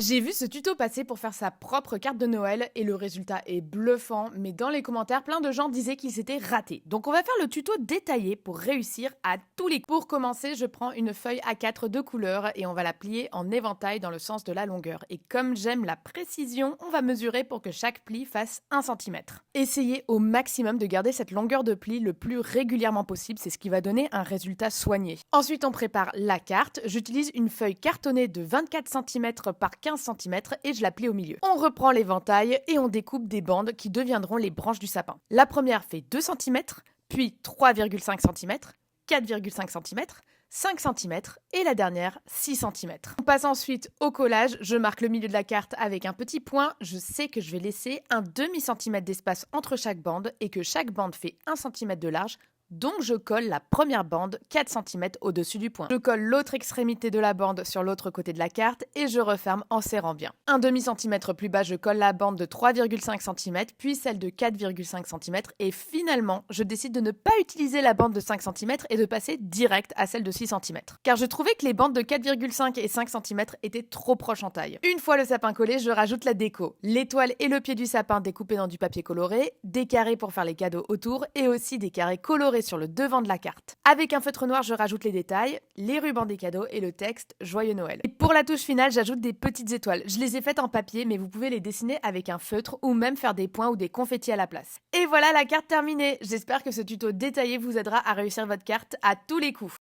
J'ai vu ce tuto passer pour faire sa propre carte de Noël et le résultat est bluffant, mais dans les commentaires, plein de gens disaient qu'ils s'étaient ratés. Donc on va faire le tuto détaillé pour réussir à tous les coups. Pour commencer, je prends une feuille A4 de couleur et on va la plier en éventail dans le sens de la longueur. Et comme j'aime la précision, on va mesurer pour que chaque pli fasse 1 cm. Essayez au maximum de garder cette longueur de pli le plus régulièrement possible, c'est ce qui va donner un résultat soigné. Ensuite, on prépare la carte. J'utilise une feuille cartonnée de 24 cm par 15 cm et je la plie au milieu. On reprend l'éventail et on découpe des bandes qui deviendront les branches du sapin. La première fait 2 cm, puis 3,5 cm, 4,5 cm, 5 cm et la dernière 6 cm. On passe ensuite au collage, je marque le milieu de la carte avec un petit point, je sais que je vais laisser un demi-centimètre d'espace entre chaque bande et que chaque bande fait 1 cm de large. Donc je colle la première bande 4 cm au-dessus du point. Je colle l'autre extrémité de la bande sur l'autre côté de la carte et je referme en serrant bien. Un demi-centimètre plus bas, je colle la bande de 3,5 cm, puis celle de 4,5 cm et finalement, je décide de ne pas utiliser la bande de 5 cm et de passer direct à celle de 6 cm. Car je trouvais que les bandes de 4,5 et 5 cm étaient trop proches en taille. Une fois le sapin collé, je rajoute la déco. L'étoile et le pied du sapin découpés dans du papier coloré, des carrés pour faire les cadeaux autour et aussi des carrés colorés sur le devant de la carte. Avec un feutre noir, je rajoute les détails, les rubans des cadeaux et le texte Joyeux Noël. Et pour la touche finale, j'ajoute des petites étoiles. Je les ai faites en papier, mais vous pouvez les dessiner avec un feutre ou même faire des points ou des confettis à la place. Et voilà la carte terminée. J'espère que ce tuto détaillé vous aidera à réussir votre carte à tous les coups.